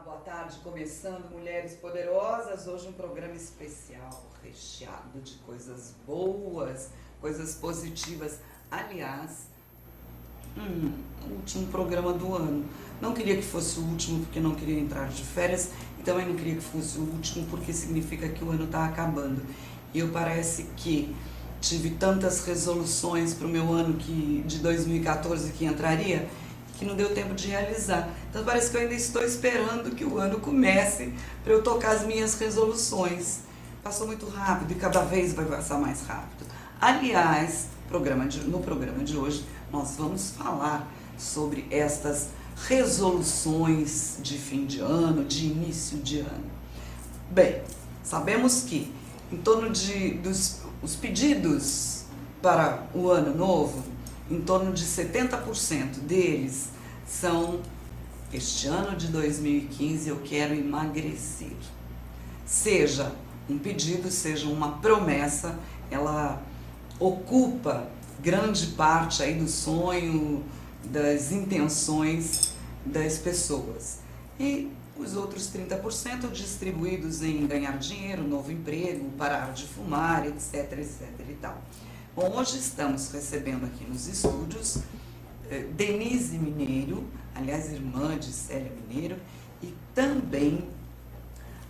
boa tarde. Começando Mulheres Poderosas, hoje um programa especial, recheado de coisas boas, coisas positivas. Aliás, o último programa do ano. Não queria que fosse o último porque não queria entrar de férias e também não queria que fosse o último porque significa que o ano está acabando. E eu parece que tive tantas resoluções para o meu ano de 2014 que entraria, que não deu tempo de realizar. Então parece que eu ainda estou esperando que o ano comece para eu tocar as minhas resoluções. Passou muito rápido e cada vez vai passar mais rápido. Aliás, no programa de hoje nós vamos falar sobre estas resoluções de fim de ano, de início de ano. Bem, sabemos que em torno os pedidos para o ano novo, em torno de 70% deles são: este ano de 2015 eu quero emagrecer. Seja um pedido, seja uma promessa, ela ocupa grande parte aí do sonho, das intenções das pessoas. E os outros 30% distribuídos em ganhar dinheiro, novo emprego, parar de fumar, etc, etc e tal. Bom, hoje estamos recebendo aqui nos estúdios Denise Mineiro, aliás, irmã de Célia Mineiro, e também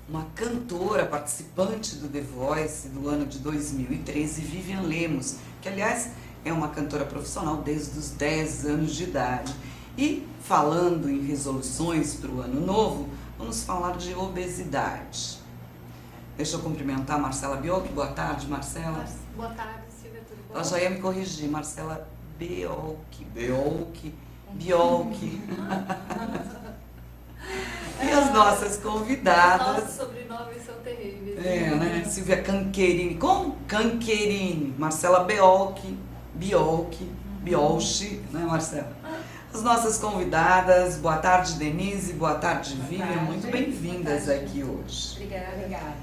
uma cantora participante do The Voice do ano de 2013, Vivian Lemos, que aliás é uma cantora profissional desde os 10 anos de idade. E falando em resoluções para o ano novo, vamos falar de obesidade. Deixa eu cumprimentar a Marcela Biolchi. Boa tarde, Marcela. Boa tarde, Silvia, tudo bom? Ela já ia me corrigir, Marcela Biolchi. E as nossas convidadas. Nossos sobrenomes são terríveis. Né? Silvia Cancherini. Como? Cancherini. Marcela Biolchi, né, Marcela? As nossas convidadas. Boa tarde, Denise. Boa tarde, Vivian. Muito bem-vindas aqui hoje. Obrigada.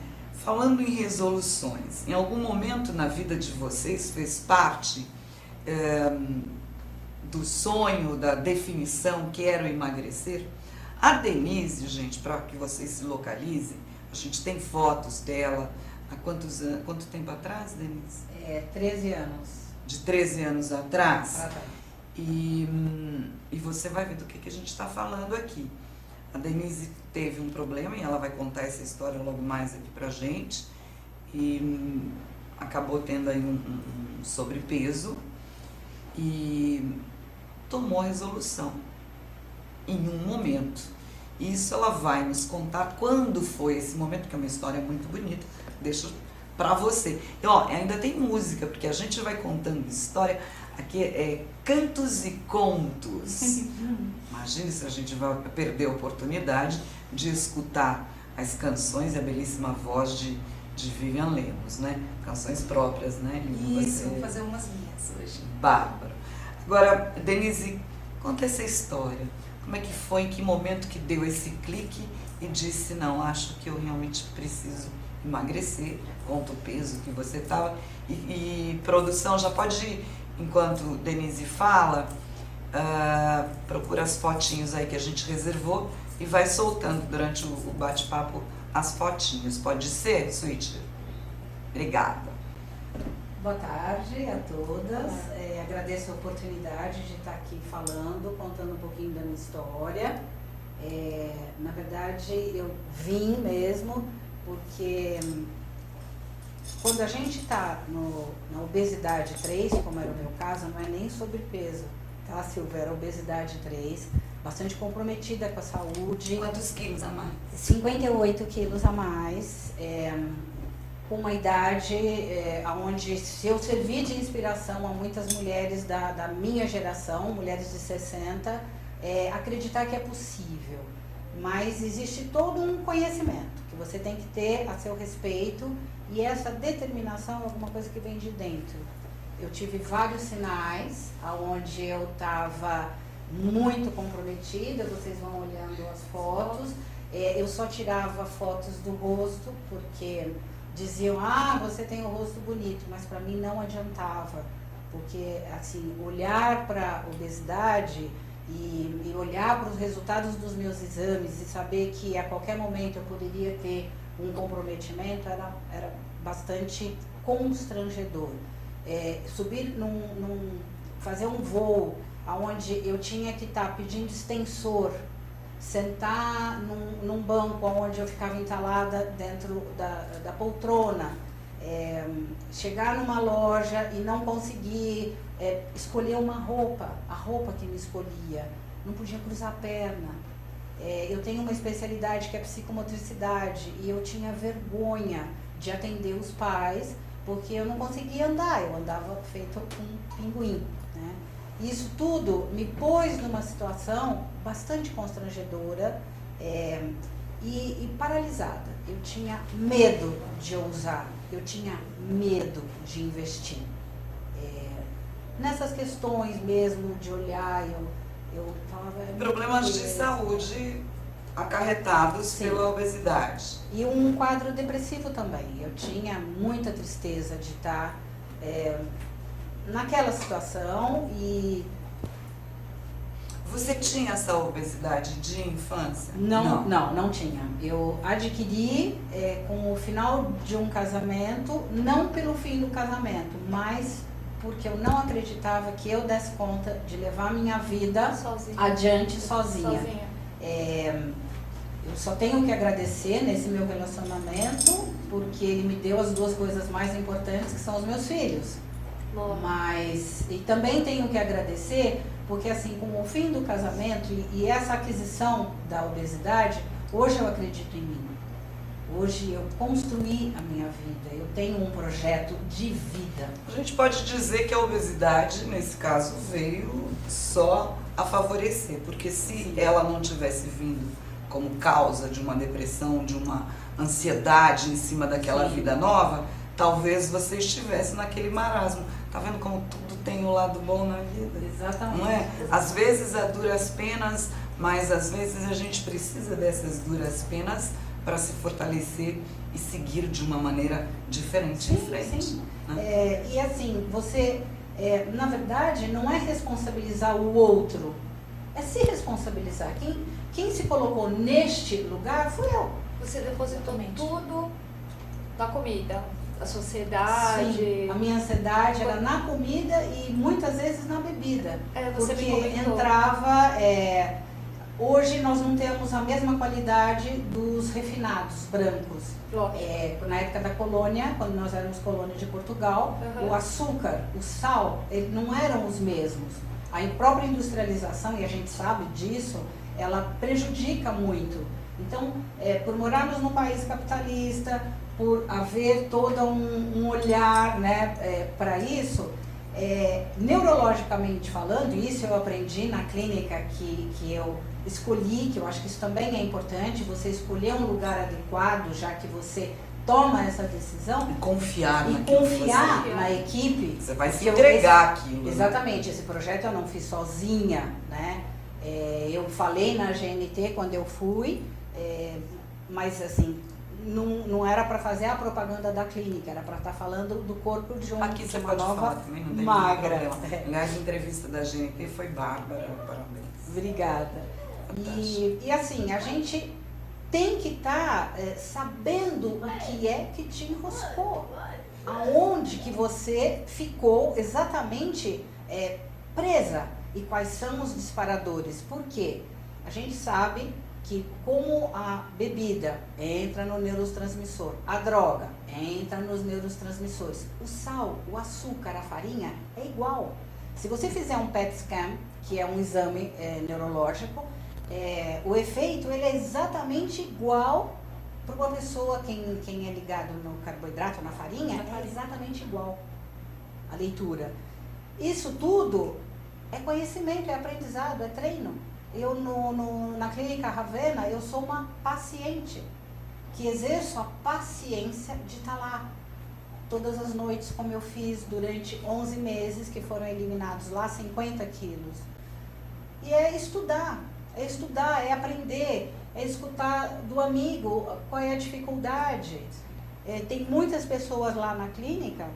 Falando em resoluções, em algum momento na vida de vocês fez parte do sonho, da definição quero emagrecer? A Denise, gente, para que vocês se localizem, a gente tem fotos dela. Há quanto tempo atrás, Denise? 13 anos. De 13 anos atrás. E você vai ver do que a gente está falando aqui. A Denise teve um problema e ela vai contar essa história logo mais aqui pra gente. E acabou tendo aí um sobrepeso e tomou a resolução em um momento. Isso ela vai nos contar quando foi esse momento, que é uma história muito bonita. Deixo pra você. E ainda tem música, porque a gente vai contando história. Aqui é cantos e contos. Imagine se a gente vai perder a oportunidade de escutar as canções e a belíssima voz de Vivian Lemos, né? Canções próprias, né? Isso, vou fazer umas minhas hoje. Bárbaro. Agora, Denise, conta essa história. Como é que foi, em que momento que deu esse clique e disse, não, acho que eu realmente preciso emagrecer, conta o peso que você estava. E produção, já pode ir, enquanto Denise fala, procura as fotinhos aí que a gente reservou e vai soltando durante o bate-papo as fotinhos. Pode ser, Switch? Obrigada. Boa tarde a todas. Agradeço a oportunidade de estar aqui falando, contando um pouquinho da minha história. Na verdade, eu vim mesmo porque quando a gente está na obesidade 3, como era o meu caso, não é nem sobrepeso, tá, Silvia? Era obesidade 3, bastante comprometida com a saúde. Quantos quilos a mais? 58 quilos a mais, com uma idade onde se eu servi de inspiração a muitas mulheres da minha geração, mulheres de 60, acreditar que é possível. Mas existe todo um conhecimento que você tem que ter a seu respeito, e essa determinação é alguma coisa que vem de dentro. Eu tive vários sinais onde eu estava muito comprometida, vocês vão olhando as fotos. Eu só tirava fotos do rosto porque diziam, você tem o rosto bonito, mas para mim não adiantava, porque assim, olhar para a obesidade e olhar para os resultados dos meus exames e saber que a qualquer momento eu poderia ter um comprometimento era bastante constrangedor. Subir fazer um voo onde eu tinha que estar pedindo extensor, sentar num banco onde eu ficava entalada dentro da poltrona, chegar numa loja e não conseguir escolher uma roupa, a roupa que me escolhia, não podia cruzar a perna. Eu tenho uma especialidade que é psicomotricidade e eu tinha vergonha de atender os pais porque eu não conseguia andar, eu andava feito um pinguim, né? Isso tudo me pôs numa situação bastante constrangedora e paralisada. Eu tinha medo de ousar, eu tinha medo de investir. Nessas questões mesmo de olhar, eu falava... Problemas de saúde acarretados Sim. pela obesidade. E um quadro depressivo também. Eu tinha muita tristeza de estar naquela situação e... Você tinha essa obesidade de infância? Não tinha. Eu adquiri com o final de um casamento, não pelo fim do casamento, mas porque eu não acreditava que eu desse conta de levar a minha vida adiante sozinha. Eu só tenho que agradecer nesse meu relacionamento, porque ele me deu as duas coisas mais importantes, que são os meus filhos. E também tenho que agradecer, porque assim, com o fim do casamento e essa aquisição da obesidade, hoje eu acredito em mim. Hoje eu construí a minha vida, eu tenho um projeto de vida. A gente pode dizer que a obesidade, nesse caso, veio só a favorecer, porque se ela não tivesse vindo como causa de uma depressão, de uma ansiedade em cima daquela vida nova, talvez você estivesse naquele marasmo. Tá vendo como tudo tem um lado bom na vida? Exatamente. Não é? Às vezes a duras penas, mas às vezes a gente precisa dessas duras penas para se fortalecer e seguir de uma maneira diferente em frente. Sim. Né? E assim, você, na verdade, não é responsabilizar o outro, é se responsabilizar. Quem se colocou neste lugar foi eu. Você depositou tudo na comida, a sociedade. Sim, a minha ansiedade era na comida e muitas vezes na bebida. Você porque me comentou. entrava... hoje nós não temos a mesma qualidade dos refinados brancos. Na época da colônia, quando nós éramos colônia de Portugal, o açúcar, o sal, eles não eram os mesmos. A própria industrialização, e a gente sabe disso, ela prejudica muito. Então, por morarmos num país capitalista, por haver todo um olhar, né, para isso, neurologicamente falando, isso eu aprendi na clínica que eu escolhi, que eu acho que isso também é importante, você escolher um lugar adequado, já que você toma essa decisão. E confiar na equipe. Você vai se entregar aquilo. Exatamente, esse projeto eu não fiz sozinha, né? Eu falei na GNT quando eu fui, mas assim, não era para fazer a propaganda da clínica, era para estar falando do corpo de uma, aqui você uma pode nova falar também, não tem magra. Aliás, a entrevista da GNT foi bárbara, parabéns. Obrigada. E assim, a gente tem que estar sabendo o que é que te enroscou, aonde que você ficou exatamente presa e quais são os disparadores. Por quê? A gente sabe que como a bebida entra no neurotransmissor, a droga entra nos neurotransmissores, o sal, o açúcar, a farinha é igual. Se você fizer um PET scan, que é um exame neurológico, o efeito ele é exatamente igual para uma pessoa, quem é ligado no carboidrato, na farinha, é exatamente igual a leitura. Isso tudo é conhecimento, é aprendizado, é treino. Eu, na Clínica Ravenna, eu sou uma paciente que exerço a paciência de estar lá todas as noites, como eu fiz durante 11 meses, que foram eliminados lá 50 quilos. E é estudar, é aprender, é escutar do amigo qual é a dificuldade. Tem muitas pessoas lá na clínica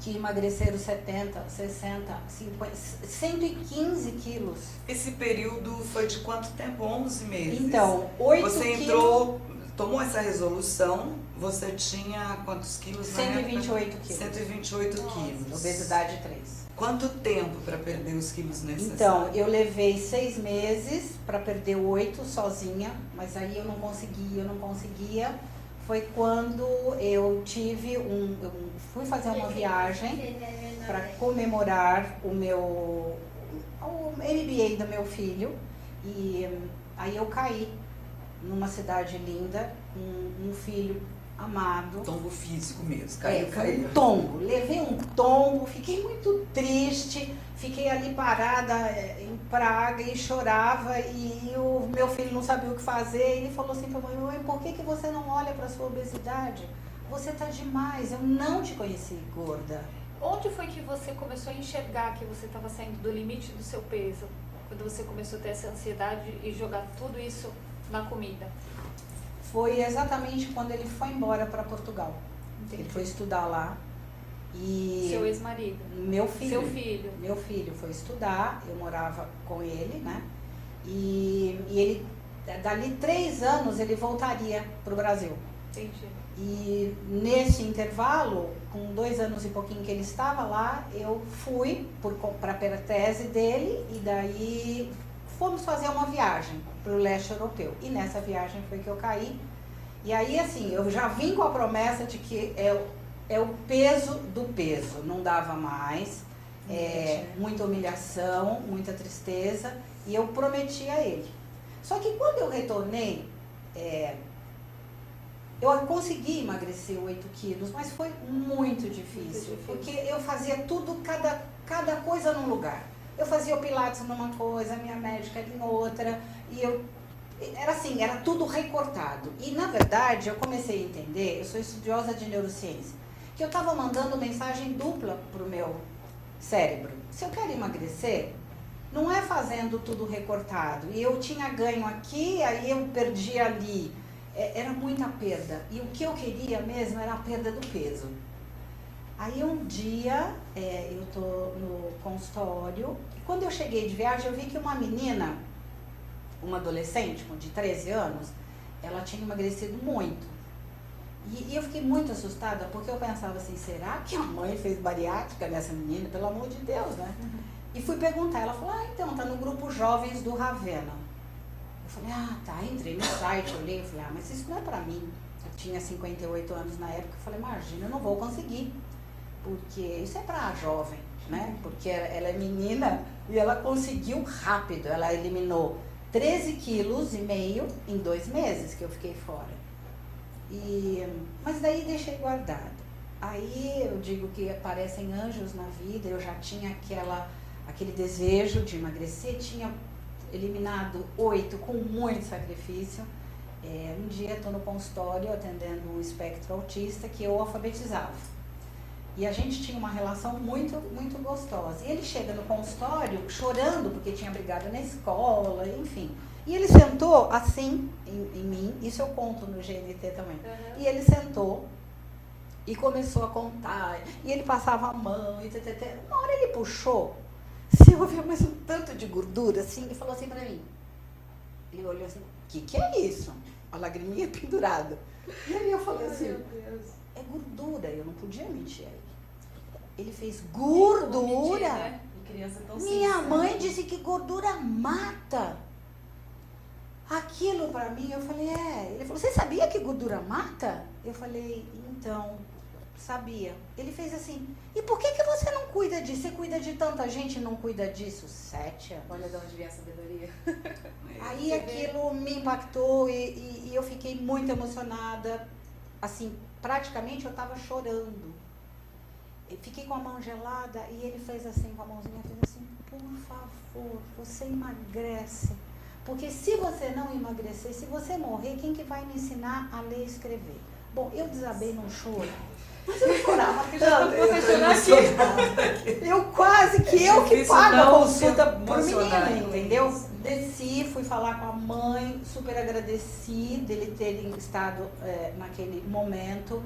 que emagreceram 70, 60, 50, 115 quilos. Esse período foi de quanto tempo? 11 meses? Então, 8 Você quilos... entrou, tomou essa resolução, você tinha quantos quilos na época? 128 quilos. 128 quilos. Obesidade 3. Quanto tempo para perder os quilos necessários? Então, eu levei 6 meses para perder 8 sozinha, mas aí eu não conseguia. Foi quando eu tive eu fui fazer uma viagem para comemorar o MBA do meu filho, e aí eu caí numa cidade linda, um filho amado. Tombo físico mesmo, Foi caiu. um tombo, levei um tombo, fiquei muito triste, fiquei ali parada em Praga e chorava, e o meu filho não sabia o que fazer. Ele falou assim pra mãe, por que você não olha pra sua obesidade? Você tá demais, eu não te conheci gorda. Onde foi que você começou a enxergar que você estava saindo do limite do seu peso? Quando você começou a ter essa ansiedade e jogar tudo isso na comida? Foi exatamente quando ele foi embora para Portugal. Entendi. Ele foi estudar lá. E Seu ex-marido? Meu filho. Seu filho? Meu filho foi estudar, eu morava com ele, né? E ele, dali 3 anos, ele voltaria para o Brasil. Entendi. E nesse intervalo, com 2 anos e pouquinho que ele estava lá, eu fui para a tese dele, e daí fomos fazer uma viagem para o leste europeu. E nessa viagem foi que eu caí. E aí, assim, eu já vim com a promessa de que é o peso do peso. Não dava mais, muita humilhação, muita tristeza. E eu prometi a ele. Só que quando eu retornei, eu consegui emagrecer 8 quilos, mas foi muito difícil. Porque eu fazia tudo, cada coisa num lugar. Eu fazia o pilates numa coisa, a minha médica em outra, e era assim, era tudo recortado. E na verdade, eu comecei a entender, eu sou estudiosa de neurociência, que eu estava mandando mensagem dupla para o meu cérebro. Se eu quero emagrecer, não é fazendo tudo recortado. E eu tinha ganho aqui, aí eu perdi ali. Era muita perda. E o que eu queria mesmo era a perda do peso. Aí um dia, eu tô no consultório, e quando eu cheguei de viagem, eu vi que uma menina, uma adolescente de 13 anos, ela tinha emagrecido muito. E eu fiquei muito assustada, porque eu pensava assim, será que a mãe fez bariátrica nessa menina? Pelo amor de Deus, né? Uhum. E fui perguntar, ela falou, então, tá no grupo Jovens do Ravenna. Eu falei, tá, entrei no site, olhei, falei, mas isso não é pra mim. Eu tinha 58 anos na época, eu falei, imagina, eu não vou conseguir. Porque isso é para jovem, né? Porque ela é menina e ela conseguiu rápido. Ela eliminou 13,5 quilos em 2 meses que eu fiquei fora. Mas daí deixei guardado. Aí eu digo que aparecem anjos na vida. Eu já tinha aquele desejo de emagrecer. Tinha eliminado 8 com muito sacrifício. Um dia estou no consultório atendendo um espectro autista que eu alfabetizava. E a gente tinha uma relação muito, muito gostosa. E ele chega no consultório chorando porque tinha brigado na escola, enfim. E ele sentou assim em mim, isso eu conto no GNT também. Uhum. E ele sentou e começou a contar. E ele passava a mão e uma hora ele puxou, se eu ouvi mais um tanto de gordura assim, e falou assim pra mim. Ele olhou assim, o que é isso? A lagriminha pendurada. E aí eu falei assim, meu Deus. É gordura, eu não podia mentir a ele. Ele fez gordura. Mentir, né? E criança tão Minha mãe disse que gordura mata. Aquilo pra mim, eu falei, Ele falou, você sabia que gordura mata? Eu falei, então, sabia. Ele fez assim, e por que você não cuida disso? Você cuida de tanta gente e não cuida disso? 7 anos. Olha de onde vem a sabedoria. Aí aquilo me impactou e eu fiquei muito emocionada. Assim, praticamente eu tava chorando. Eu fiquei com a mão gelada e ele fez assim com a mãozinha, fez assim, por favor, você emagrece. Porque se você não emagrecer, se você morrer, quem que vai me ensinar a ler e escrever? Bom, eu desabei num choro, mas eu não chorava tanto. Eu quase que eu que pago a consulta por menina, entendeu? Desci, fui falar com a mãe, super agradeci dele ter estado naquele momento.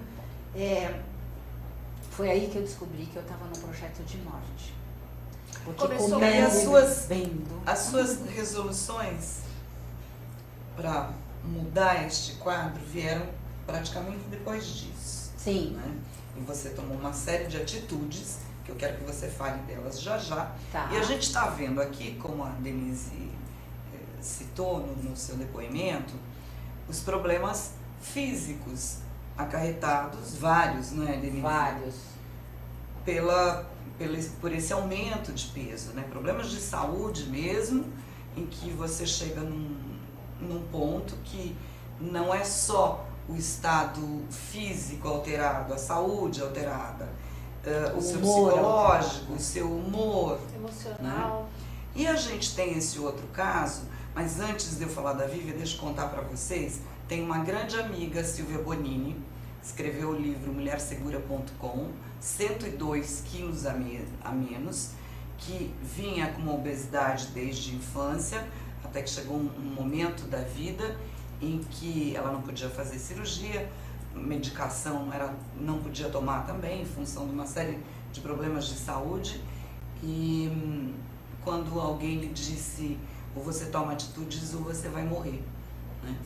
Foi aí que eu descobri que eu estava num projeto de morte. Porque Começou E aí vendo. as suas resoluções para mudar este quadro vieram praticamente depois disso. Sim, Né? E você tomou uma série de atitudes, que eu quero que você fale delas já já. tá. E a gente está vendo aqui, como a Denise citou no seu depoimento, os problemas físicos acarretados, vários, né, Denise? Vários. Por esse aumento de peso, né? Problemas de saúde mesmo, em que você chega num ponto que não é só o estado físico alterado, a saúde alterada, o seu psicológico, o seu humor. Emocional. E a gente tem esse outro caso, mas antes de eu falar da Vivian, deixa eu contar para vocês, tem uma grande amiga, Silvia Bonini, escreveu o livro mulhersegura.com, 102 quilos a menos, que vinha com uma obesidade desde a infância, até que chegou um momento da vida em que ela não podia fazer cirurgia, medicação não podia tomar também, em função de uma série de problemas de saúde. E quando alguém lhe disse, ou você toma atitudes ou você vai morrer, né?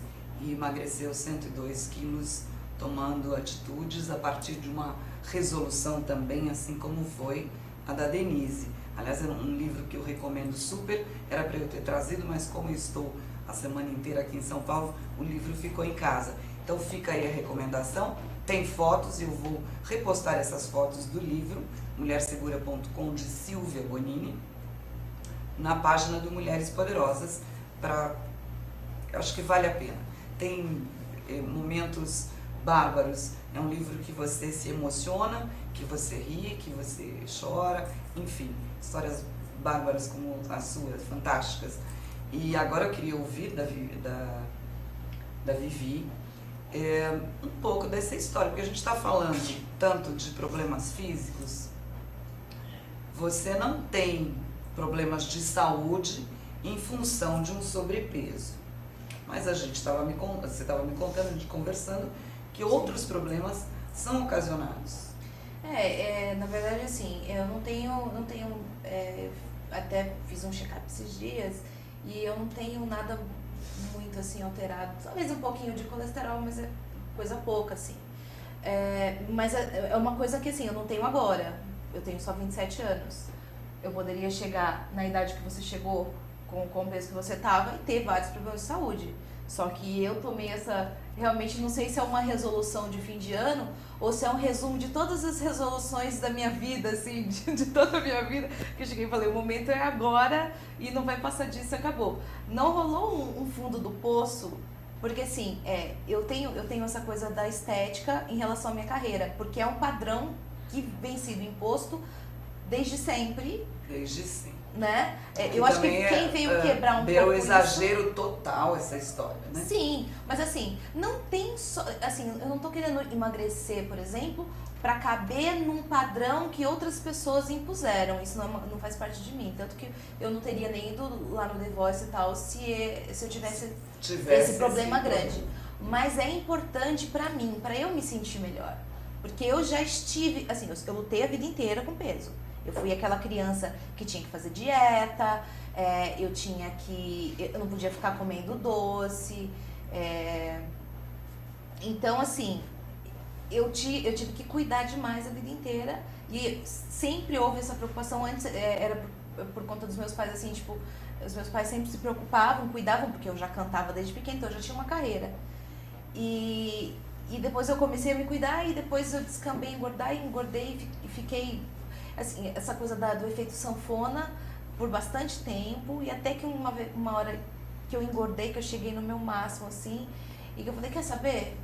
E emagreceu 102 quilos tomando atitudes a partir de uma resolução também, assim como foi a da Denise. Aliás, é um livro que eu recomendo super, era para eu ter trazido, mas como eu estou a semana inteira aqui em São Paulo, o livro ficou em casa. Então fica aí a recomendação, tem fotos, eu vou repostar essas fotos do livro, mulhersegura.com, de Silvia Bonini, na página do Mulheres Poderosas, acho que vale a pena. Tem momentos bárbaros, é um livro que você se emociona, que você ri, que você chora, enfim, histórias bárbaras como as suas, fantásticas. E agora eu queria ouvir da Vivi um pouco dessa história, porque a gente está falando tanto de problemas físicos, você não tem problemas de saúde em função de um sobrepeso. Mas você estava me contando, a gente conversando, que outros problemas são ocasionados. Na verdade, assim, eu não tenho até fiz um check-up esses dias e eu não tenho nada muito, assim, alterado. Talvez um pouquinho de colesterol, mas é coisa pouca, assim. Mas é uma coisa que, assim, eu não tenho agora. Eu tenho só 27 anos. Eu poderia chegar na idade que você chegou, com o peso que você estava, e ter vários problemas de saúde. Só que eu tomei realmente não sei se é uma resolução de fim de ano ou se é um resumo de todas as resoluções da minha vida, assim, de toda a minha vida, que eu cheguei e falei, o momento é agora e não vai passar disso, acabou. Não rolou um fundo do poço, porque assim, eu tenho essa coisa da estética em relação à minha carreira, porque é um padrão que vem sido imposto desde sempre. Desde sempre. Né? Eu acho que quem veio quebrar um pouco o exagero total essa história, né? Sim, mas assim, não tem só, assim, eu não tô querendo emagrecer, por exemplo, para caber num padrão que outras pessoas impuseram. Isso não faz parte de mim, tanto que eu não teria nem ido lá no The Voice e tal se eu tivesse esse problema grande. Mas é importante para mim, para eu me sentir melhor, porque eu já estive, assim, eu lutei a vida inteira com peso. Eu fui aquela criança que tinha que fazer dieta, eu não podia ficar comendo doce. Então, assim, eu tive que cuidar demais a vida inteira. E sempre houve essa preocupação. Antes era por conta dos meus pais, assim, tipo, os meus pais sempre se preocupavam, cuidavam, porque eu já cantava desde pequena, então eu já tinha uma carreira. E depois eu comecei a me cuidar e depois eu descambei, engordei e fiquei... Assim, essa coisa do efeito sanfona por bastante tempo, e até que uma hora que eu engordei, que eu cheguei no meu máximo, assim, e que eu falei, quer saber?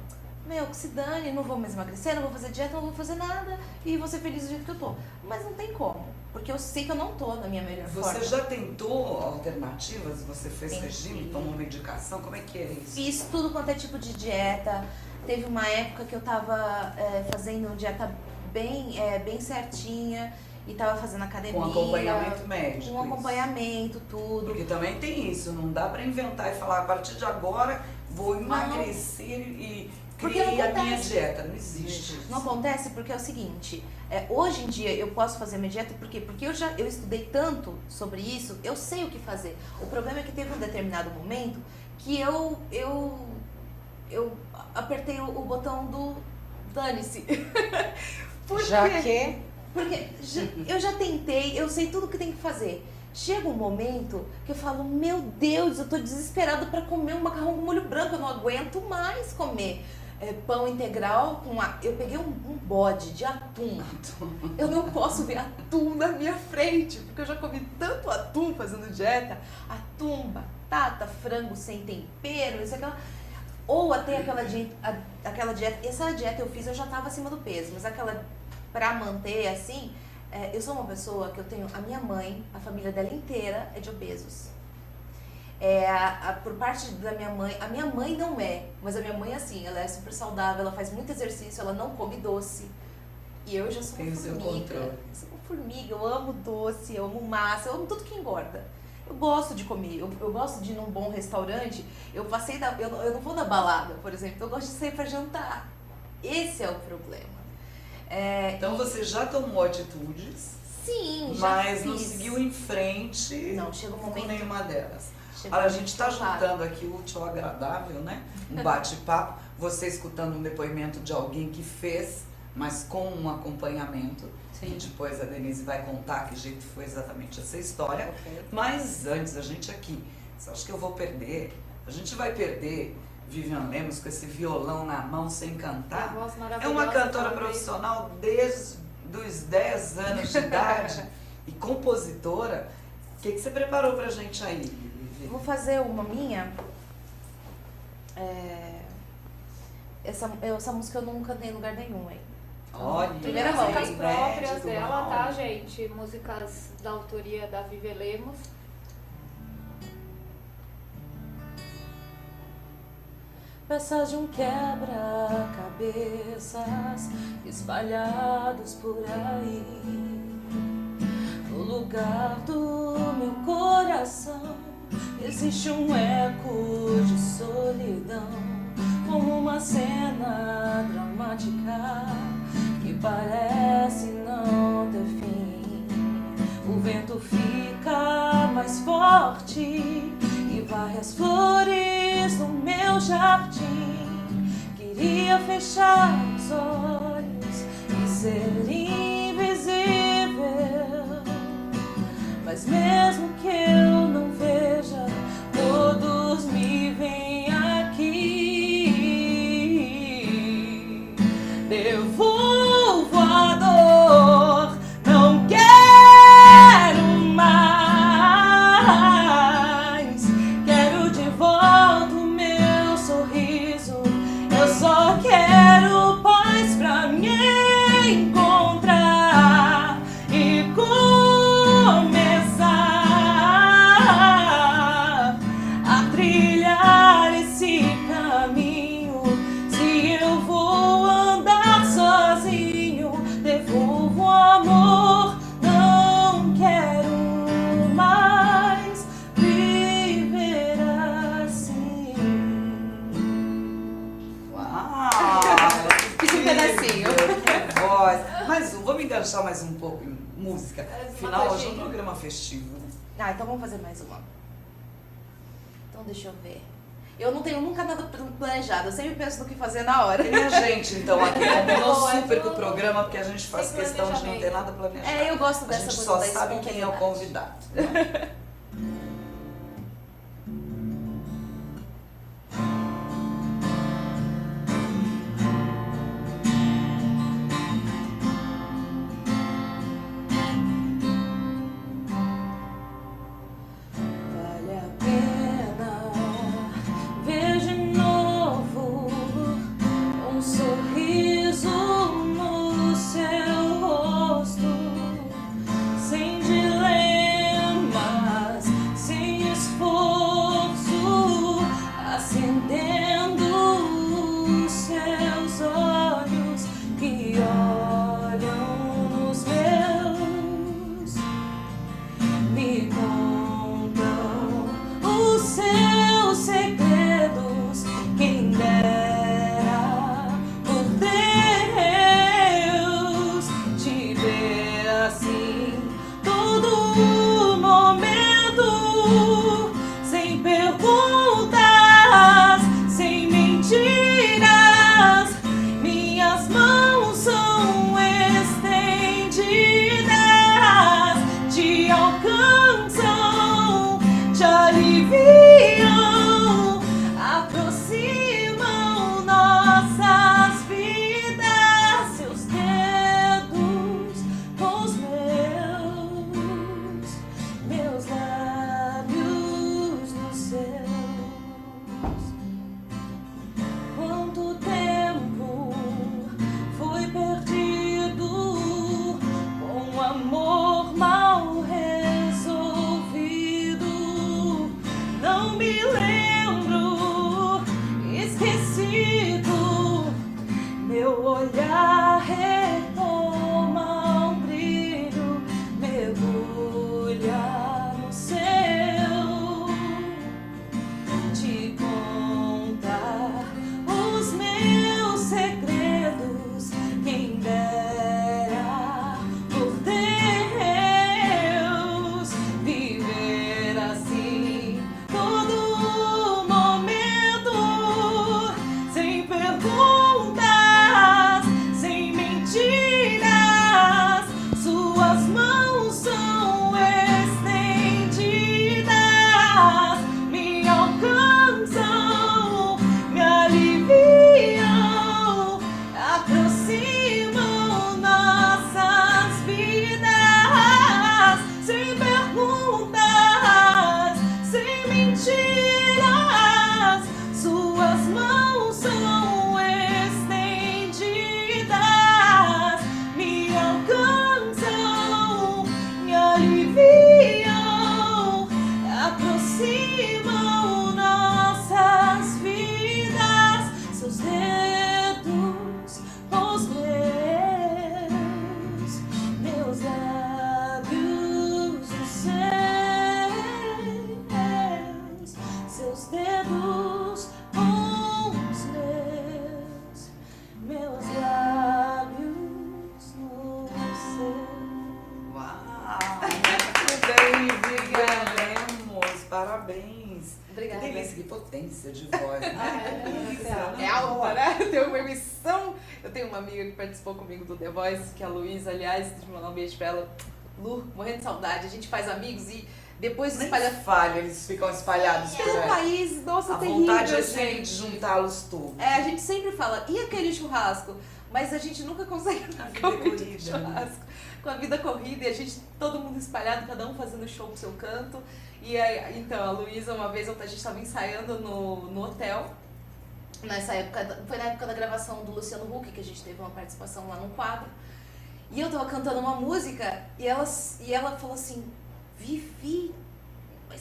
Que se dane, não vou mais emagrecer, não vou fazer dieta, não vou fazer nada, e vou ser feliz do jeito que eu tô. Mas não tem como, porque eu sei que eu não tô na minha melhor forma. Você já tentou alternativas? Você fez regime, tomou medicação? Como é que é isso? Fiz tudo quanto é tipo de dieta. Teve uma época que eu tava fazendo dieta bem certinha e tava fazendo academia. Com acompanhamento médico. Com acompanhamento, tudo. Porque também tem isso, não dá pra inventar e falar, a partir de agora vou emagrecer e Porque não cria a minha acontece. dieta. Não existe. Não acontece porque é o seguinte, hoje em dia eu posso fazer minha dieta por quê? Porque eu estudei tanto sobre isso, eu sei o que fazer. O problema é que teve um determinado momento que eu apertei o botão do dane-se. Por Já quê? que Porque eu já tentei, eu sei tudo o que tem que fazer. Chega um momento que eu falo, meu Deus, eu tô desesperada para comer um macarrão com molho branco, eu não aguento mais comer pão integral com eu peguei um bode de atum. Eu não posso ver atum na minha frente, porque eu já comi tanto atum fazendo dieta, atum, batata, frango sem tempero, isso aquela. Ou até aquela dieta, essa dieta eu fiz, eu já tava acima do peso, mas aquela pra manter assim, eu sou uma pessoa que eu tenho, a minha mãe, a família dela inteira é de obesos. Por parte da minha mãe, a minha mãe não é, mas a minha mãe assim, ela é super saudável, ela faz muito exercício, ela não come doce. E eu já sou uma formiga. Eu sou uma formiga, eu amo doce, eu amo massa, eu amo tudo que engorda. Eu gosto de comer, eu gosto de ir num bom restaurante, eu não vou na balada, por exemplo, eu gosto de sair pra jantar. Esse é o problema. Então você já tomou atitudes, Sim, já mas fiz. não seguiu em frente Não, chega um com momento. nenhuma delas. Chega um Olha, a momento gente está que eu paro. juntando aqui o útil ao agradável, né? Um bate-papo, você escutando um depoimento de alguém que fez, mas com um acompanhamento. Sim. E depois a Denise vai contar que jeito foi exatamente essa história. Ok. Mas antes, a gente aqui, você acha que eu vou perder? A gente vai perder Vivian Lemos com esse violão na mão sem E a cantar? voz É maravilhosa uma cantora também. profissional desde os 10 anos de idade e compositora. O que você preparou pra gente aí, Vivi? Vou fazer uma minha. Essa música eu não cantei em lugar nenhum, hein? Olha, Primeira mão. Músicas próprias inédito, dela, uau. tá, gente? Músicas da autoria da Vivi Lemos. Peças de um quebra-cabeças espalhados por aí. No lugar do meu coração existe um eco de solidão, como uma cena dramática que parece não ter fim. O vento fica mais forte e varre as flores no meu jardim. Queria fechar os olhos e ser invisível, mas mesmo que eu não veja, todos me veem aqui. Devolvo a dor, não quero mais. Quero de volta o meu sorriso. Eu só quero paz pra me encontrar e começar a trilhar esse caminho. Se eu vou andar sozinho, devolvo o amor. Não quero mais viver assim. Uau! Fiz um pedacinho. Que voz! Mais um, vamos enganchar mais um pouco em música. Mais uma Afinal, hoje é um coisinha. programa festivo. Então vamos fazer mais uma. Então deixa eu ver. Eu não tenho nunca nada planejado, eu sempre penso no que fazer na hora. E a gente, então, aqui combinou Boa, super com o tudo programa, porque a gente faz sem questão de não ter planejamento. nada planejado. Eu gosto A dessa gente coisa só da sabe quem é o espontaneidade. convidado. Vale a pena ver de novo um sorriso no seu rosto, sem dilema. delícia de voz, né? Delícia, É alta, né? Eu tenho uma emissão. Eu tenho uma amiga que participou comigo do The Voice, que é a Luísa, aliás, deixa eu mandar um beijo pra ela. Lu, morrendo de saudade. A gente faz amigos e depois Nem espalha falha, eles ficam espalhados por pelo aí. país. Nossa, A terrível, vontade é sempre gente. de juntá-los todos. É, a gente sempre fala, e aquele churrasco? Mas a gente nunca consegue A vida marcar é um corrida, churrasco. Com a vida corrida e a gente, todo mundo espalhado, cada um fazendo show pro seu canto. E aí, então, a Luísa, uma vez a gente estava ensaiando no hotel. Nessa época, foi na época da gravação do Luciano Huck, que a gente teve uma participação lá num quadro. E eu tava cantando uma música e ela falou assim, Vivi, mas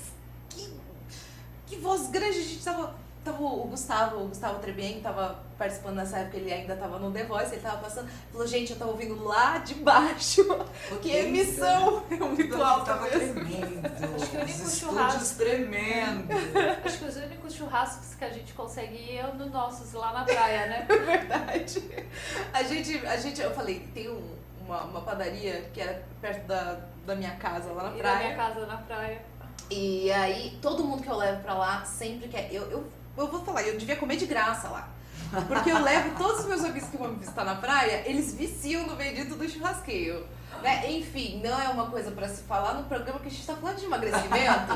que voz grande, a gente tava o Gustavo Trebien, que tava participando nessa época, ele ainda tava no The Voice, ele tava passando, falou, gente, eu tava ouvindo lá de baixo, que emissão, é muito alta Tava mesmo. tremendo, Acho que o único os churrasco- estúdios tremendo. Acho que os únicos churrascos que a gente consegue ir é nos nossos lá na praia, né? Verdade. Eu falei, tem uma padaria que era perto da minha casa, lá na Ir na praia. minha casa na praia. E aí, todo mundo que eu levo pra lá sempre quer. Eu vou falar, eu devia comer de graça lá. Porque eu levo todos os meus amigos que vão me visitar na praia, eles viciam no bendito do churrasqueio. Né? Enfim, não é uma coisa pra se falar no programa que a gente tá falando de emagrecimento.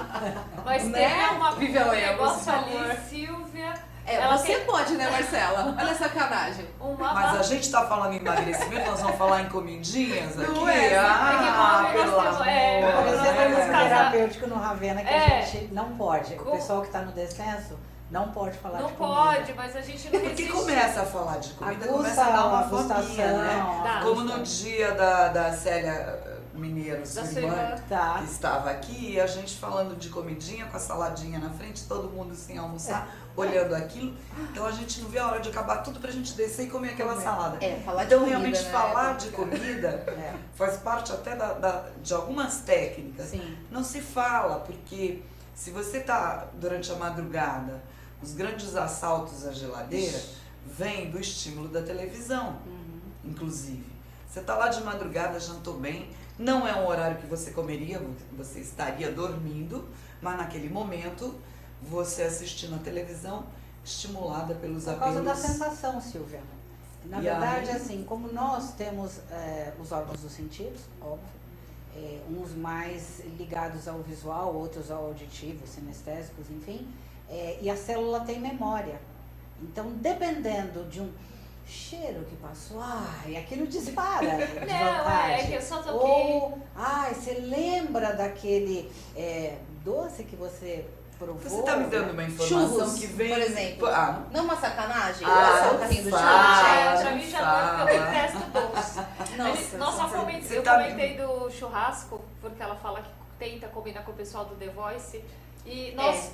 Mas Né? tem Vivian um Lemos, negócio por favor. ali, Silvia. É, Ela você tem- pode, né, Marcela? Olha a sacanagem. Uma Mas a gente tá falando em emagrecimento, nós vamos falar em comidinhas aqui? Não é? Ah, É que pelo nós temos- amor, é, Por nós exemplo, temos no casar- terapêutico no Ravena que É. a gente não pode. O Com- pessoal que está no descenso não pode falar Não de comida. pode, mas a gente não Porque resiste. começa a falar de comida, Aguça começa a dar uma a fominha, gustação, né? Dá. Como no dia da Célia Mineiro, Da sua sua irmã, irmã. Tá. que estava aqui, e a gente falando de comidinha, com a saladinha na frente, todo mundo sem almoçar, olhando aquilo. Então a gente não vê a hora de acabar tudo pra gente descer e comer aquela salada. É, falar Então de comida, realmente né? falar de comida É. faz parte até de algumas técnicas. Sim. Não se fala, porque se você tá durante a madrugada, os grandes assaltos à geladeira vêm do estímulo da televisão, inclusive. Você tá lá de madrugada, jantou bem, não é um horário que você comeria, você estaria dormindo, mas naquele momento você assistindo a televisão, estimulada pelos Por causa da apelos. sensação, Silvia. Na E verdade, aí? assim, como nós temos os órgãos dos sentidos, óbvio, uns mais ligados ao visual, outros ao auditivo, sinestésicos, enfim, e a célula tem memória. Então, dependendo de um cheiro que passou, ai, aquilo dispara de Não, vontade. é que eu só toquei. Ou, ai, você lembra daquele doce que você provou? Você está me dando uma informação Churros, que vem... por exemplo. Ah, Não é uma sacanagem? Ah, Olha só o carrinho do fala. churrasco. Pra mim já não, porque eu detesto doce. Nossa, Nossa, você eu tá- comentei do churrasco, porque ela fala que tenta combinar com o pessoal do The Voice. E nós,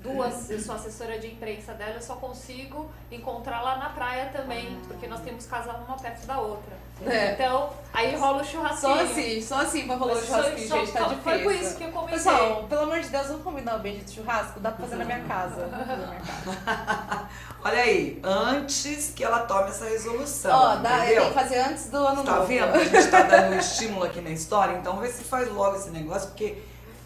duas, eu sou assessora de imprensa dela, eu só consigo encontrar lá na praia também, porque nós temos casa uma perto da outra. É. Então, aí rola o churrasquinho. Só assim pra rolar o churrasquinho, gente, tá difícil. Foi por isso que eu comentei. Pessoal, pelo amor de Deus, vamos combinar o beijo de churrasco? Dá pra fazer na minha casa. Vamos fazer na minha casa. olha aí, antes que ela tome essa resolução, Ó, dá, eu entendeu? tenho que fazer antes do ano Tá novo. vendo que a gente tá dando um estímulo aqui na história? Então vê se faz logo esse negócio, porque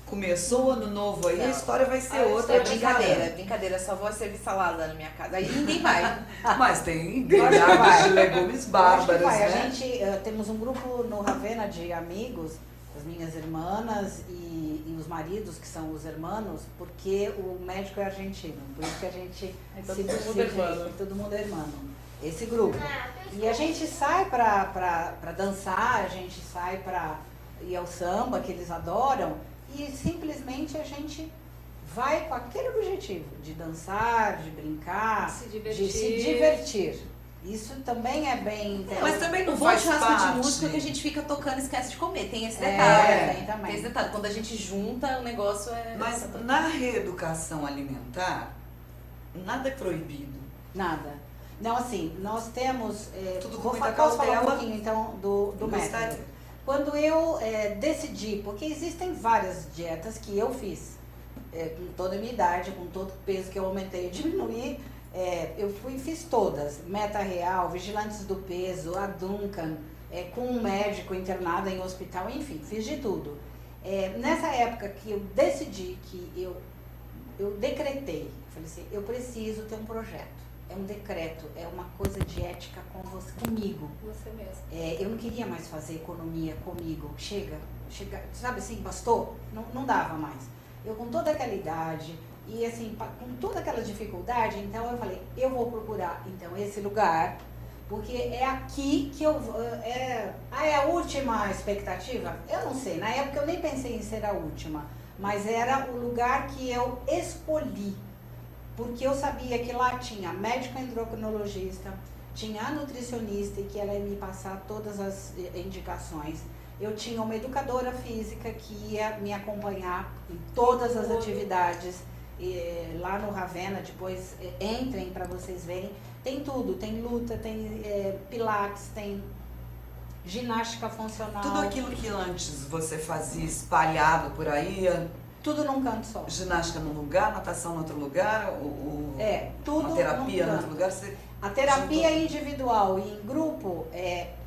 começou o ano novo aí, a Não. história vai ser A outra. É história brincadeira, é brincadeira. Só vou servir salada na minha casa. Aí ninguém vai. Mas tem Acho que vai. grelhados de legumes Eu acho que bárbaros, vai. né? A gente temos um grupo no Ravena de amigos, as minhas irmãs e os maridos, que são os irmãos, porque o médico é argentino. Por isso que a gente Aí todo se mundo é decide, irmão. todo mundo é irmão. Esse grupo. E a gente sai pra dançar, a gente sai pra ir ao samba, que eles adoram, e simplesmente a gente vai com aquele objetivo de dançar, de brincar, Se divertir. de se divertir. Isso também é bem Mas também não O bom faz churrasco parte. de música é que a gente fica tocando e esquece de comer. Tem esse É, detalhe. tem também. Tem esse detalhe. Quando a gente junta, o negócio é... Mas na reeducação alimentar, nada é proibido. Nada. Não, assim, nós temos. Tudo com Vou muita posso falar um cautela. pouquinho então do Gostaria. método. Quando eu decidi, porque existem várias dietas que eu fiz, com toda a minha idade, com todo o peso que eu aumentei e diminuí, eu fui e fiz todas. Meta Real, Vigilantes do Peso, a Duncan, com um médico internado em hospital, enfim, fiz de tudo. Nessa época que eu decidi que eu decretei, falei assim, eu preciso ter um projeto. É um decreto, é uma coisa de ética com você, comigo. Você mesmo. Eu não queria mais fazer economia comigo. Chega, sabe assim, bastou? Não dava mais. Eu com toda aquela idade e assim, com toda aquela dificuldade, então eu falei, eu vou procurar então esse lugar, porque é aqui que é a última expectativa? Eu não sei, na época eu nem pensei em ser a última, mas era o lugar que eu escolhi. Porque eu sabia que lá tinha médico endocrinologista, tinha a nutricionista e que ela ia me passar todas as indicações. Eu tinha uma educadora física que ia me acompanhar em todas as atividades. Lá no Ravena, depois entrem para vocês verem. Tem tudo, tem luta, tem pilates, tem ginástica funcional. Tudo aquilo que antes você fazia espalhado por aí, tudo num canto só. Ginástica num lugar, natação em outro lugar, tudo uma terapia num em outro lugar. A terapia individual e em grupo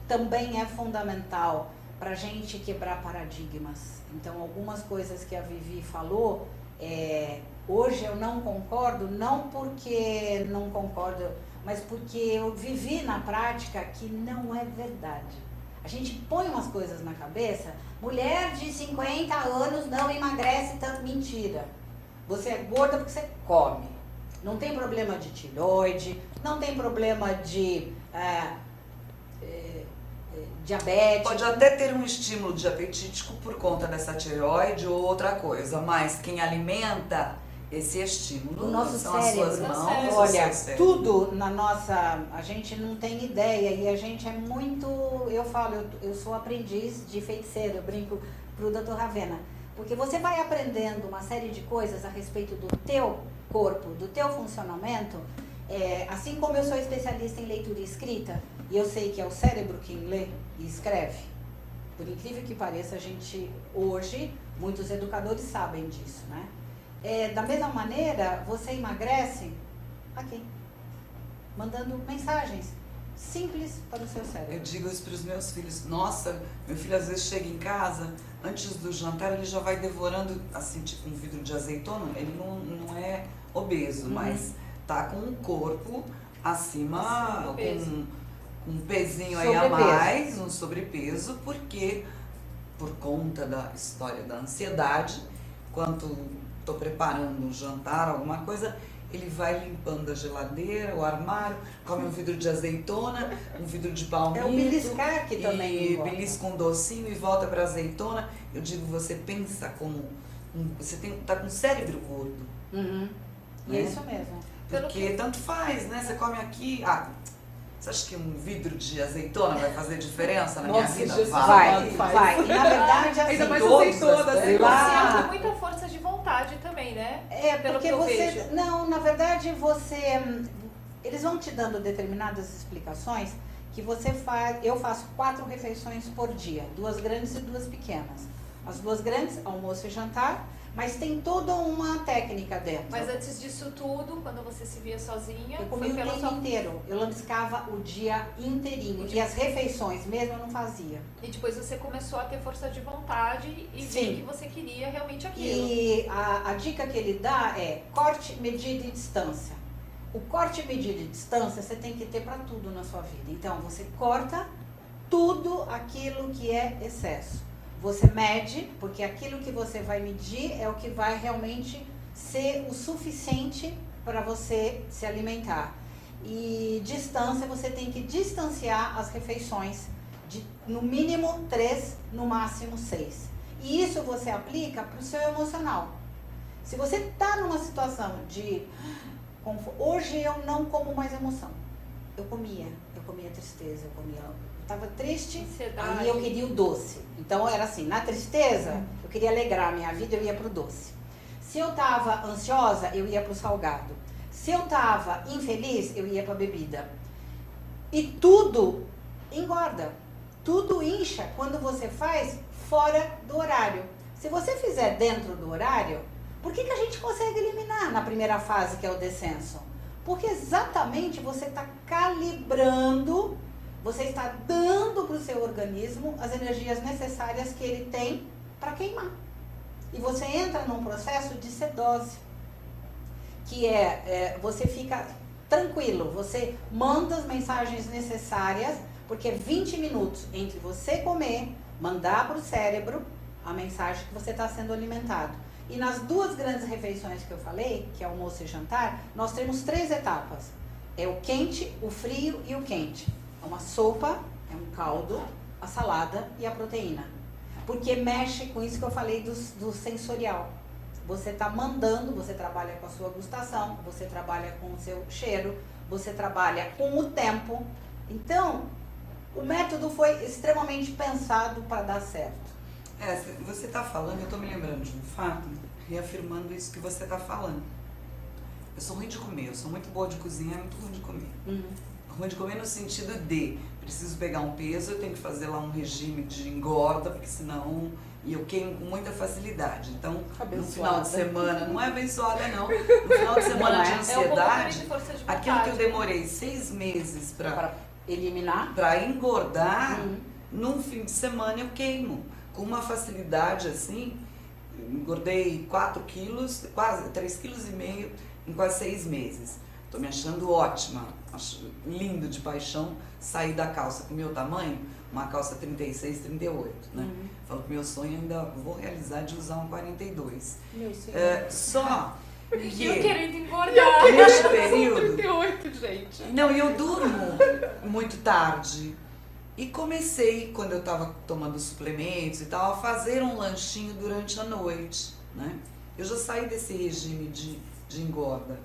também é fundamental para a gente quebrar paradigmas. Então, algumas coisas que a Vivi falou, hoje eu não concordo, não porque não concordo, mas porque eu vivi na prática que não é verdade. A gente põe umas coisas na cabeça, mulher de 50 anos não emagrece tanto. Mentira. Você é gorda porque você come. Não tem problema de tireoide, não tem problema de diabetes. Pode até ter um estímulo diabetítico por conta dessa tireoide ou outra coisa, mas quem alimenta esse estímulo o nosso são cérebro. as suas mãos. Olha, tudo na nossa... A gente não tem ideia e a gente é muito... Eu falo, eu sou aprendiz de feiticeiro, eu brinco pro Dr. Ravena. Porque você vai aprendendo uma série de coisas a respeito do teu corpo, do teu funcionamento. Assim como eu sou especialista em leitura e escrita, e eu sei que é o cérebro quem lê e escreve. Por incrível que pareça, a gente hoje, muitos educadores sabem disso, né? Da mesma maneira, você emagrece aqui, mandando mensagens simples para o seu cérebro. Eu digo isso para os meus filhos. Nossa, meu filho às vezes chega em casa, antes do jantar ele já vai devorando, assim, tipo um vidro de azeitona. Ele não é obeso, mas tá com um corpo acima, com um pezinho aí a mais, um sobrepeso, porque por conta da história da ansiedade, enquanto estou preparando um jantar, alguma coisa, ele vai limpando a geladeira, o armário, come um vidro de azeitona, um vidro de palmito. É o beliscar que também e belisca um docinho e volta para azeitona. Eu digo, você pensa como... Você tá com o cérebro gordo. Uhum. Né? É isso mesmo. Porque tanto faz, né? Você come aqui... Você acha que um vidro de azeitona vai fazer diferença na minha vida? Vai. E na verdade, assim, ainda mais todos azeitona, Você lá... tem muita força de vontade também, né? Porque Pelo que eu você... vejo. Não, na verdade, eles vão te dando determinadas explicações que você faz... Eu faço 4 refeições por dia, 2 grandes e 2 pequenas. As 2 grandes, almoço e jantar, mas tem toda uma técnica dentro. Mas antes disso tudo, quando você se via sozinha, Eu comia o dia inteiro, eu lambiscava o dia inteirinho. E as refeições mesmo eu não fazia. E depois você começou a ter força de vontade e ver que você queria realmente aquilo. E a dica que ele dá é corte, medida e distância. O corte, medida e distância você tem que ter para tudo na sua vida. Então você corta tudo aquilo que é excesso. Você mede, porque aquilo que você vai medir é o que vai realmente ser o suficiente para você se alimentar. E distância, você tem que distanciar as refeições de no mínimo 3, no máximo 6. E isso você aplica para o seu emocional. Se você está numa situação de... Hoje eu não como mais emoção. Eu comia tristeza, estava triste, ansiedade. Aí eu queria o doce. Então era assim, na tristeza, eu queria alegrar a minha vida, eu ia pro doce. Se eu estava ansiosa, eu ia pro salgado. Se eu estava infeliz, eu ia pra bebida. E tudo engorda, tudo incha quando você faz fora do horário. Se você fizer dentro do horário, por que a gente consegue eliminar na primeira fase, que é o descenso? Porque exatamente você está calibrando, você está dando para o seu organismo as energias necessárias que ele tem para queimar. E você entra num processo de cetose, que você fica tranquilo, você manda as mensagens necessárias, porque é 20 minutos entre você comer, mandar para o cérebro a mensagem que você está sendo alimentado. E nas 2 grandes refeições que eu falei, que é almoço e jantar, nós temos 3 etapas. É o quente, o frio e o quente. É uma sopa, é um caldo, a salada e a proteína. Porque mexe com isso que eu falei do sensorial. Você está mandando, você trabalha com a sua gustação, você trabalha com o seu cheiro, você trabalha com o tempo. Então, o método foi extremamente pensado para dar certo. Você está falando, eu estou me lembrando de um fato, reafirmando isso que você está falando. Eu sou ruim de comer, eu sou muito boa de cozinhar, muito ruim de comer. Ruim de comer no sentido de, preciso pegar um peso, eu tenho que fazer lá um regime de engorda, porque senão... E eu queimo com muita facilidade. Então, no final de semana, não é abençoada não, no final de semana de ansiedade, aquilo que eu demorei 6 meses para eliminar, para engordar, num fim de semana eu queimo. Com uma facilidade assim, engordei 4 quilos, quase 3,5 quilos em quase 6 meses. Tô me achando ótima, acho lindo de paixão sair da calça com o meu tamanho, uma calça 36, 38, né? Falo que meu sonho ainda vou realizar de usar um 42. Meu sonho. Só que eu querendo engordar. neste período... 38, gente. Não, e eu durmo muito tarde. E comecei, quando eu estava tomando suplementos e tal, a fazer um lanchinho durante a noite, né? Eu já saí desse regime de engorda,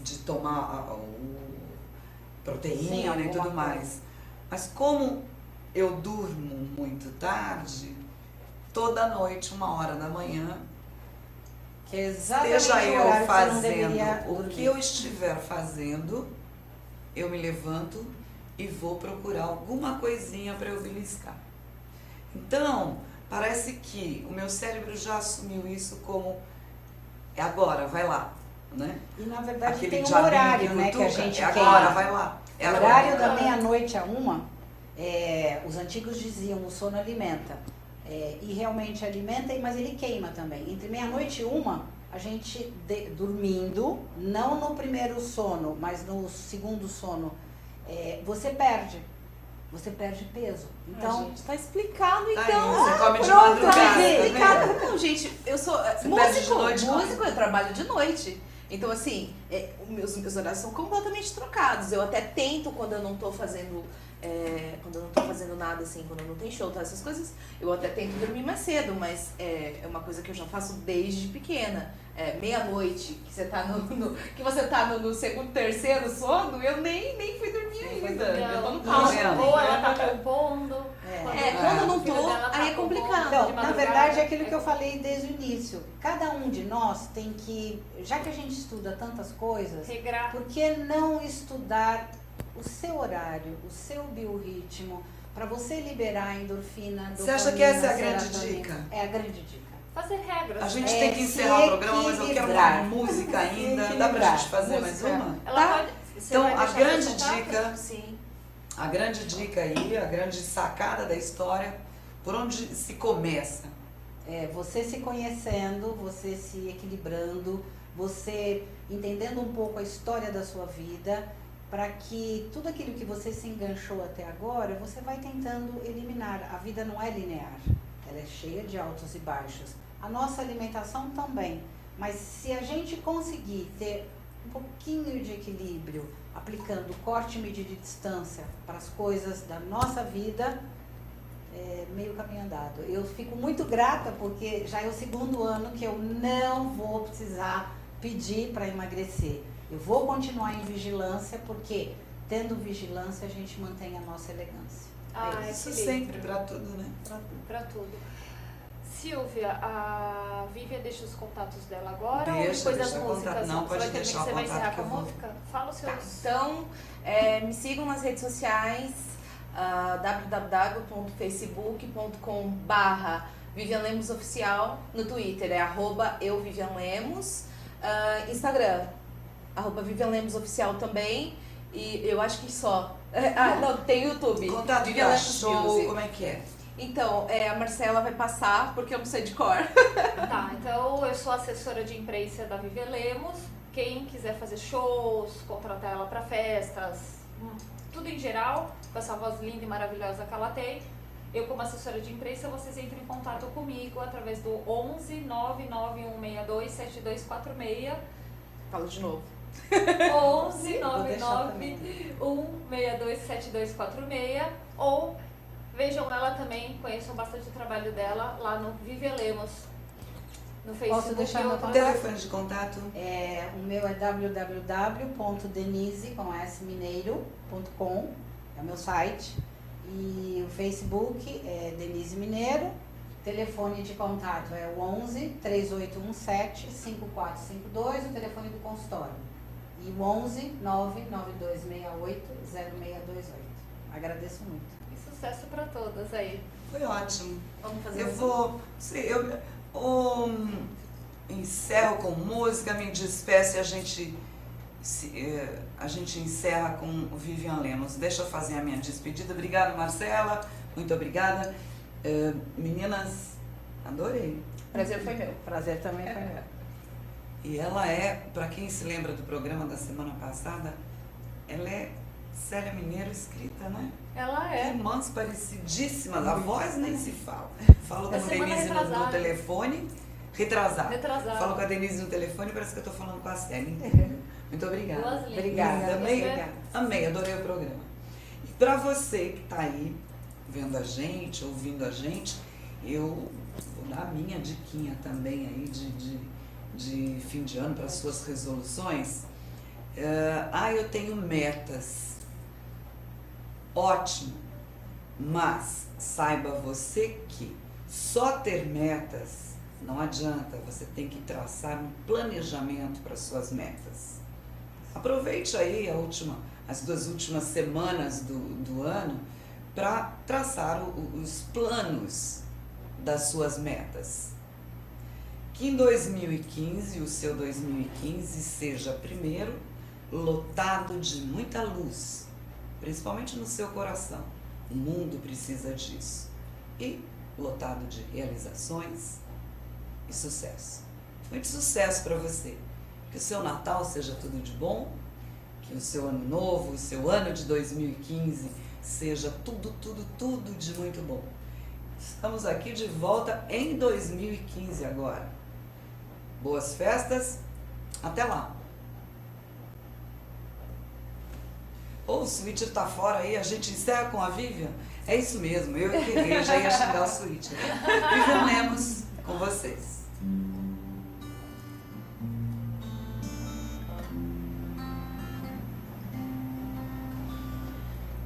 de tomar proteína e tudo mais. Mas como eu durmo muito tarde, toda noite, 1h da manhã, que é exatamente esteja o eu horário que você não fazendo deveria o dormir. que eu estiver fazendo, eu me levanto e vou procurar alguma coisinha para eu beliscar. Então, parece que o meu cérebro já assumiu isso como é agora, vai lá, né? E na verdade Aquele tem um diabinho horário, né, que a cutuca, gente é queima. agora, vai lá. É O agora. horário da meia-noite a 1, os antigos diziam, o sono alimenta. E realmente alimenta, mas ele queima também. Entre meia-noite e 1, a gente dormindo, não no primeiro sono, mas no segundo sono, você perde peso. Então, Gente, tá explicado Aí, então. você come de pronto, madrugada, tá tá vendo? Explicado. Não, gente, eu sou Você perde de noite, músico, eu trabalho de noite. Então, assim, meus horários são completamente trocados. Eu até tento, quando eu não tô fazendo nada, assim, quando não tem show, tá, essas coisas, eu até tento dormir mais cedo, mas é uma coisa que eu já faço desde pequena. Meia-noite, que você tá no segundo, terceiro sono, eu nem fui dormir ainda. Eu tô no pau. Ou ela tá compondo. Quando eu não tô, aí é complicado. Então, na verdade, é aquilo que eu falei desde o início. Cada um de nós tem que, já que a gente estuda tantas coisas, Regrar. por que não estudar o seu horário, o seu biorritmo, para você liberar a endorfina, Você acha que essa é a dopamina, grande serotonina? dica? É a grande dica. Fazer regras. A gente É tem que se encerrar o programa, mas eu quero uma equilibrar. música ainda. Se Dá pra gente equilibrar. fazer mais Música. uma? Ela Tá? pode, você Então, vai a deixar grande seu contato? dica, Sim. a grande dica aí, a grande sacada da história, por onde se começa? Você se conhecendo, você se equilibrando, você entendendo um pouco a história da sua vida, para que tudo aquilo que você se enganchou até agora, você vai tentando eliminar. A vida não é linear, ela é cheia de altos e baixos. A nossa alimentação também, mas se a gente conseguir ter um pouquinho de equilíbrio, aplicando corte e medida de distância para as coisas da nossa vida, meio caminho andado. Eu fico muito grata porque já é o 2º ano que eu não vou precisar pedir para emagrecer. Eu vou continuar em vigilância porque, tendo vigilância, a gente mantém a nossa elegância. Isso sempre, pra tudo, né? Pra tudo. Silvia, a Vivian deixa os contatos dela agora ou Deixa, depois das deixa músicas? contato. Não, pode você vai ter- deixar o Você vai contato encerrar que com a eu vou. música? Fala os seus... Então, me sigam nas redes sociais, www.facebook.com/Vivian Lemos Oficial, no Twitter é @euvivianlemos, Instagram, @Vivian Lemos Oficial também, e eu acho que só. Não, tem YouTube. Contato de Vivian Lemos show, Music. como é que é? Então, a Marcela vai passar, porque eu não sei de cor. Tá, então eu sou assessora de imprensa da Vivian Lemos. quem quiser fazer shows, contratar ela para festas, tudo em geral, com essa voz linda e maravilhosa que ela tem. Eu, como assessora de imprensa, vocês entram em contato comigo através do 11 99162 7246. Fala de novo. 11 99162 7246. Ou vejam ela também, conheçam bastante o trabalho dela lá no Vivian Lemos. No Facebook. Posso deixar meu contato? Telefone de contato? O meu é www.denise.com, é o meu site. E o Facebook é Denise Mineiro. Telefone de contato é o 11 3817 5452, o telefone do consultório. E o 11 99268 0628. Agradeço muito. E sucesso para todas aí. Foi ótimo. Vamos fazer Eu um- vou. Encerro com música, me despeço e a gente encerra com o Vivian Lemos. Deixa eu fazer a minha despedida. Obrigada, Marcela. Muito obrigada. Meninas, adorei. Prazer foi meu. Prazer também foi meu. E ela é, para quem se lembra do programa da semana passada, ela é Célia Mineiro escrita, né? Ela é. Irmãs parecidíssimas, a voz nem se fala. Falo com Da a semana Denise no retrasada. telefone, retrasada. Retrasada. Falo com a Denise no telefone, parece que eu tô falando com a Célia. Muito obrigada. Duas lindas. Obrigada. Amei, Obrigada. amei, adorei o programa. E para você que tá aí vendo a gente, ouvindo a gente, eu vou dar a minha diquinha também aí de fim de ano para suas resoluções. Eu tenho metas. Ótimo, mas saiba você que só ter metas não adianta, você tem que traçar um planejamento para suas metas. Aproveite aí as 2 últimas semanas do ano para traçar os planos das suas metas. Que em 2015, o seu 2015 seja, primeiro, lotado de muita luz, principalmente no seu coração. O mundo precisa disso. E lotado de realizações e sucesso. Muito sucesso para você. Que o seu Natal seja tudo de bom, que o seu ano novo, o seu ano de 2015 seja tudo de muito bom. Estamos aqui de volta em 2015 agora. Boas festas, até lá. O Switcher tá fora aí, a gente encerra com a Vivian? É isso mesmo, eu que já ia xingar o Switcher. Vivian Lemos, com vocês.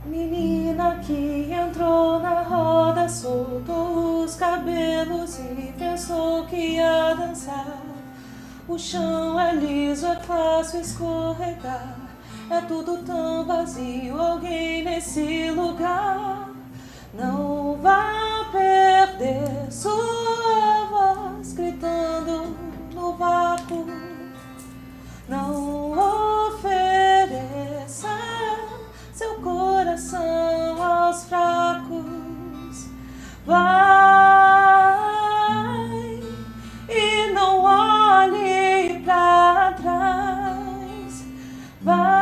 Menina que entrou na roda, soltou os cabelos e pensou que ia dançar. O chão é liso, é fácil escorregar. É tudo tão vazio, alguém nesse lugar. Não vá perder sua voz gritando no vácuo. Não ofereça seu coração aos fracos. Vai e não olhe pra trás. Vá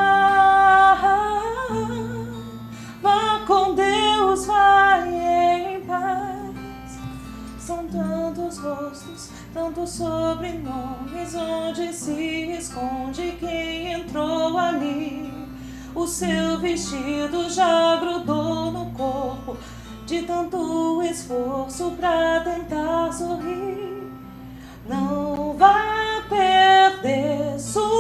com Deus, vai em paz. São tantos rostos, tantos sobrenomes, onde se esconde quem entrou ali. O seu vestido já grudou no corpo, de tanto esforço pra tentar sorrir. Não vá perder sua